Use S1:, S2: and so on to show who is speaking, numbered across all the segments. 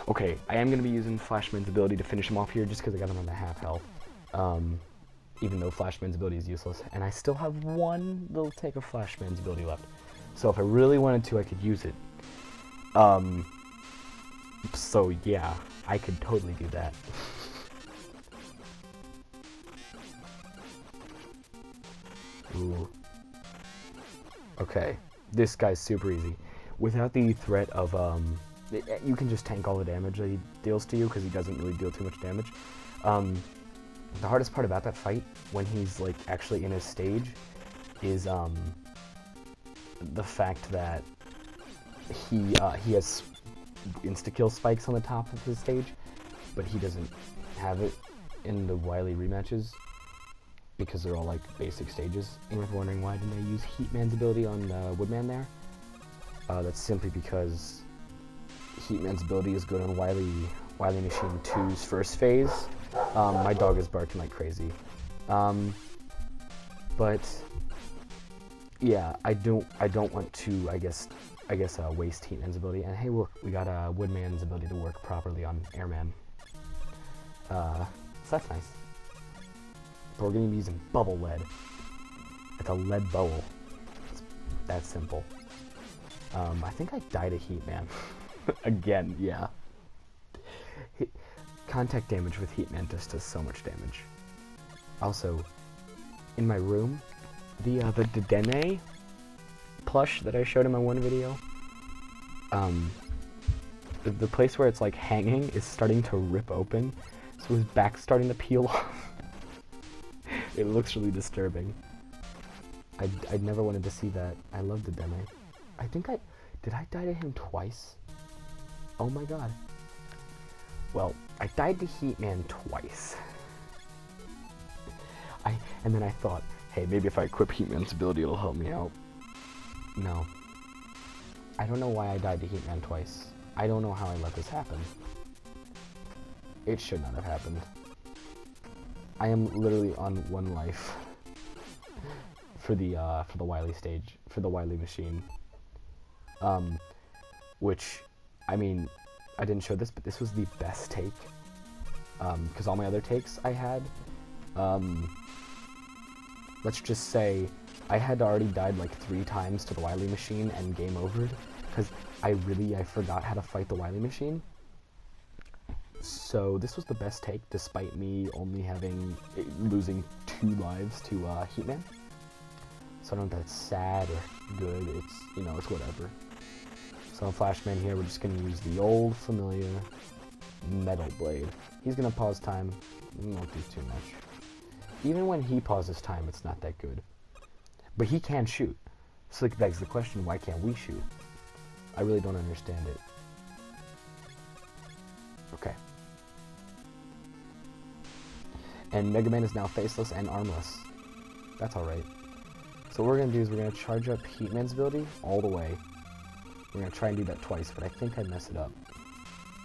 S1: Okay, I am going to be using Flashman's ability to finish him off here just because I got him on the half health. Even though Flashman's ability is useless. And I still have one little take of Flashman's ability left. So if I really wanted to, I could use it. So yeah, I could totally do that. Ooh. Okay, this guy's super easy. Without the threat of, you can just tank all the damage that he deals to you, because he doesn't really deal too much damage. The hardest part about that fight, when he's, like, actually in his stage, is, the fact that he has insta-kill spikes on the top of his stage, but he doesn't have it in the Wily rematches, because they're all, like, basic stages. And if you're wondering why didn't I use Heatman's ability on Woodman there, that's simply because Heatman's ability is good on Wily Machine 2's first phase. My dog is barking like crazy. But yeah, I don't want to, I guess waste Heatman's ability. And hey, look, we got Woodman's ability to work properly on Airman. So that's nice. But we're gonna be using bubble lead. It's a lead bubble. It's that simple. I think I died a Heatman. Again, yeah. Contact damage with Heatman just does so much damage. Also, in my room, the Dedenne plush that I showed in my one video, the place where it's like hanging is starting to rip open, so his back's starting to peel off. It looks really disturbing. I never wanted to see that. I love Dedenne. I think did I die to him twice? Oh my god. Well, I died to Heatman twice. And then I thought, hey, maybe if I equip Heatman's ability, it'll help me out. No. I don't know why I died to Heatman twice. I don't know how I let this happen. It should not have happened. I am literally on one life for the Wily stage, for the Wily machine. Which, I mean, I didn't show this, but this was the best take. Because all my other takes I had, let's just say I had already died like 3 times to the Wily machine and game overed, because I forgot how to fight the Wily machine. So this was the best take, despite me only losing 2 lives to Heatman. So I don't know if that's sad or good, it's whatever. So on Flashman here, we're just going to use the old familiar Metal Blade. He's going to pause time, won't do too much. Even when he pauses time, it's not that good. But he can shoot. So it begs the question, why can't we shoot? I really don't understand it. Okay. And Megaman is now faceless and armless. That's alright. So what we're going to do is we're going to charge up Heatman's ability all the way. We're going to try and do that twice, but I think I mess it up.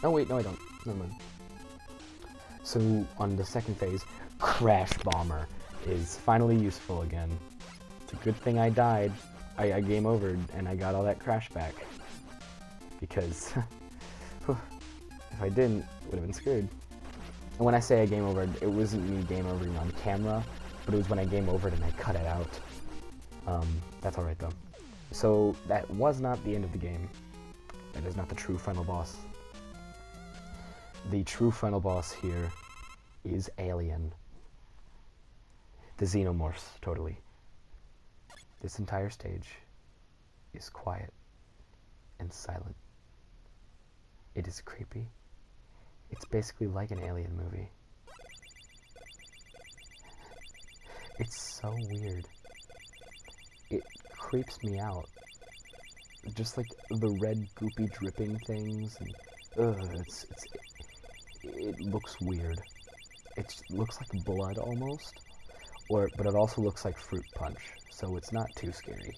S1: Oh wait, no I don't. Never mind. So on the second phase, Crash Bomber is finally useful again. It's a good thing I died. I game overed and I got all that crash back. Because if I didn't, it would have been screwed. And when I say I game overed, it wasn't me game overing on camera, but it was when I game overed and I cut it out. That's alright though. So that was not the end of the game. That is not the true final boss. The true final boss here is Alien. The Xenomorphs, totally. This entire stage is quiet and silent. It is creepy. It's basically like an Alien movie. It's so weird. It creeps me out. Just like the red goopy dripping things, and it looks weird. It looks like blood almost, but it also looks like fruit punch, so it's not too scary.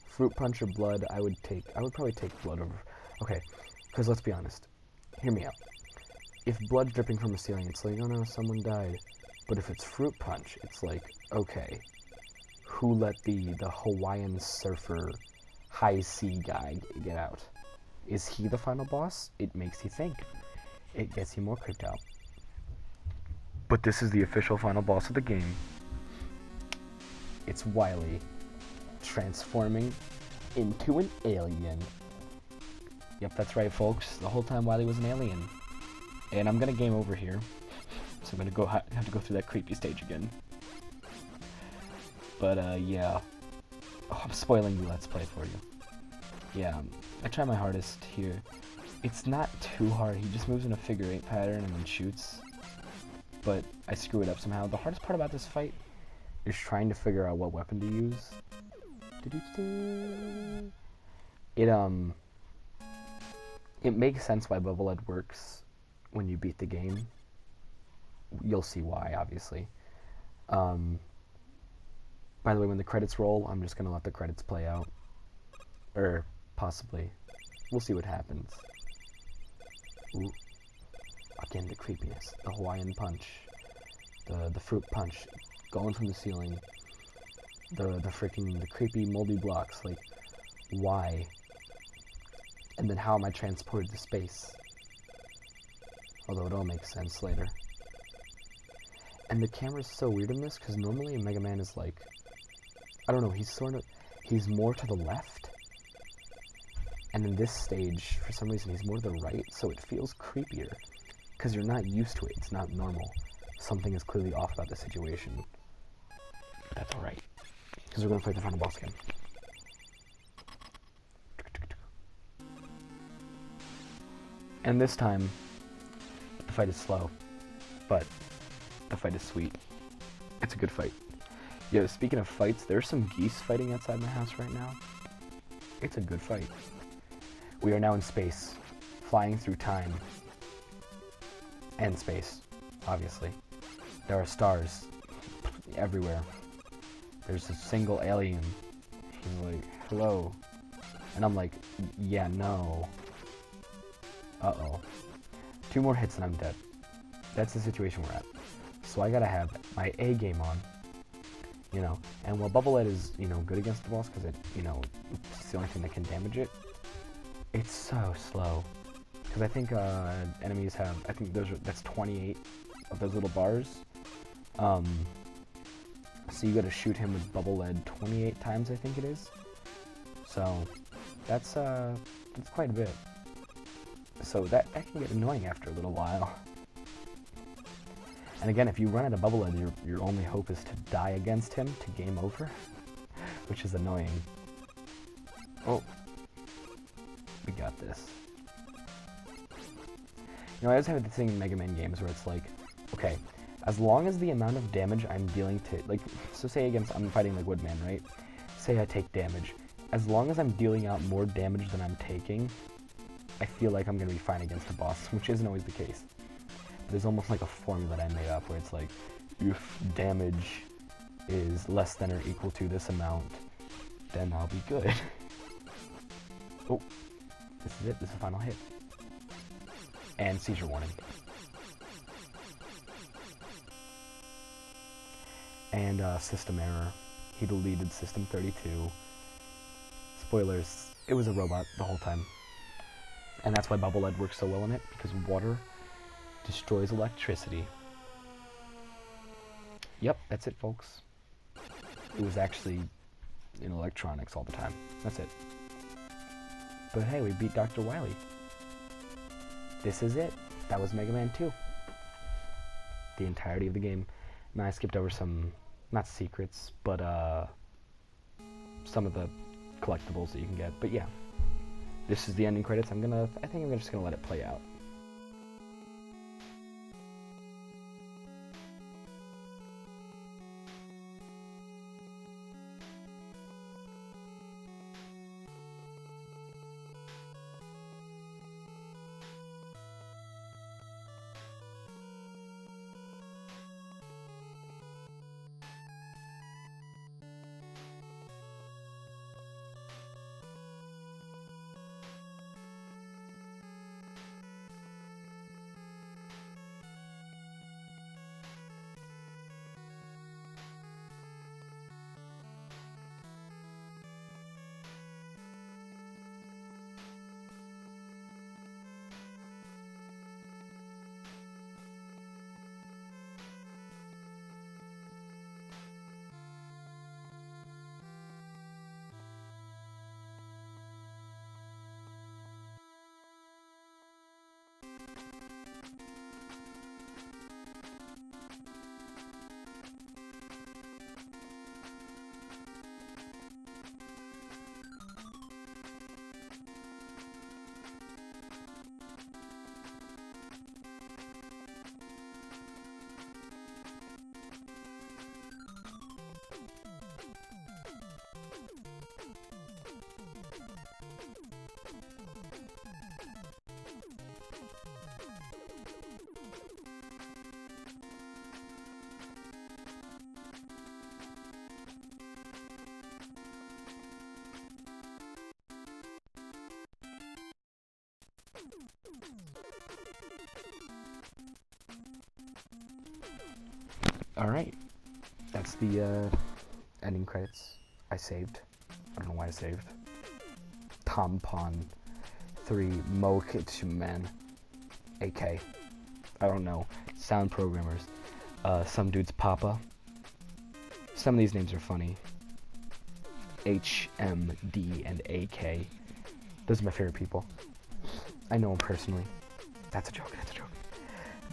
S1: Fruit punch or blood, I would probably take blood over. Okay, because let's be honest. Hear me out. If blood's dripping from a ceiling, it's like, oh no, someone died. But if it's fruit punch, it's like, okay, who let the Hawaiian surfer high sea guy get out? Is he the final boss? It makes you think. It gets you more creeped out. But this is the official final boss of the game. It's Wily transforming into an alien. Yep, that's right, folks. The whole time Wily was an alien. And I'm gonna game over here. So I'm gonna have to go through that creepy stage again. But, yeah. Oh, I'm spoiling the Let's Play for you. Yeah, I try my hardest here. It's not too hard. He just moves in a figure 8 pattern and then shoots. But I screw it up somehow. The hardest part about this fight is trying to figure out what weapon to use. It makes sense why Bubble Head works when you beat the game. You'll see why, obviously. By the way, when the credits roll, I'm just gonna let the credits play out. Or, possibly. We'll see what happens. Ooh. Again, the creepiness. The Hawaiian punch. The fruit punch. Going from the ceiling. The creepy moldy blocks. Like, why? And then how am I transported to space? Although it all makes sense later. And the camera's so weird in this, because normally Mega Man is like, I don't know, he's more to the left. And in this stage, for some reason, he's more to the right, so it feels creepier. Because you're not used to it, it's not normal. Something is clearly off about the situation. But that's alright. Because we're going to fight the final boss again. And this time, the fight is slow. But the fight is sweet. It's a good fight. Yo, speaking of fights, there's some geese fighting outside my house right now. It's a good fight. We are now in space, flying through time. And space, obviously. There are stars everywhere. There's a single alien. He's like, hello. And I'm like, yeah, no. Uh-oh. 2 more hits and I'm dead. That's the situation we're at. So I gotta have my A game on. You know, and while Bubble Head is, you know, good against the boss because it, you know, it's the only thing that can damage it, it's so slow. Because I think enemies have, I think that's 28 of those little bars. So you gotta shoot him with Bubble Head 28 times, I think it is. So that's quite a bit. So that can get annoying after a little while. And again, if you run out of Bubble Head, your only hope is to die against him to game over, which is annoying. Oh, we got this. You know, I always have this thing in Mega Man games where it's like, okay, as long as the amount of damage I'm dealing to, like, so say I'm fighting like Woodman, right? Say I take damage. As long as I'm dealing out more damage than I'm taking, I feel like I'm gonna be fine against the boss, which isn't always the case. There's almost like a formula that I made up where it's like, if damage is less than or equal to this amount, then I'll be good. Oh, this is it. This is the final hit. And seizure warning. And system error. He deleted system 32. Spoilers, it was a robot the whole time. And that's why Bubble Head works so well in it, because water destroys electricity. Yep, that's it, folks. It was actually in electronics all the time. That's it. But hey, we beat Dr. Wily. This is it. That was Mega Man 2. The entirety of the game. Now I skipped over some, not secrets, but some of the collectibles that you can get. But yeah, this is the ending credits. I think I'm just gonna let it play out. Alright, that's the ending credits. I saved. I don't know why I saved. Tampon 3 Megaman AK. I don't know. Sound programmers. Some dude's Papa. Some of these names are funny. HMD and AK. Those are my favorite people. I know them personally. That's a joke, that's a joke.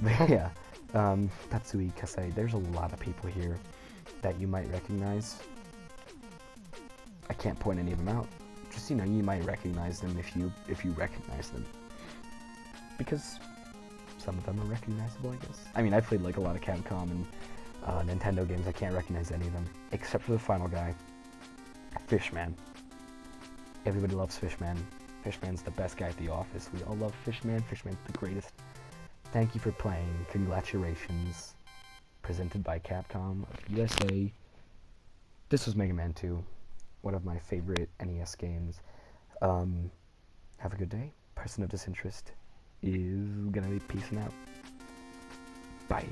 S1: But yeah, Tatsui Kasai, there's a lot of people here that you might recognize. I can't point any of them out. Just, you know, you might recognize them if you recognize them. Because some of them are recognizable, I guess. I mean, I played like a lot of Capcom and Nintendo games. I can't recognize any of them, except for the final guy, Fishman. Everybody loves Fishman. Fishman's the best guy at the office. We all love Fishman. Fishman's the greatest. Thank you for playing. Congratulations. Presented by Capcom of USA. This was Mega Man 2. One of my favorite NES games. Have a good day. Person of Disinterest is gonna be peacing out. Bye.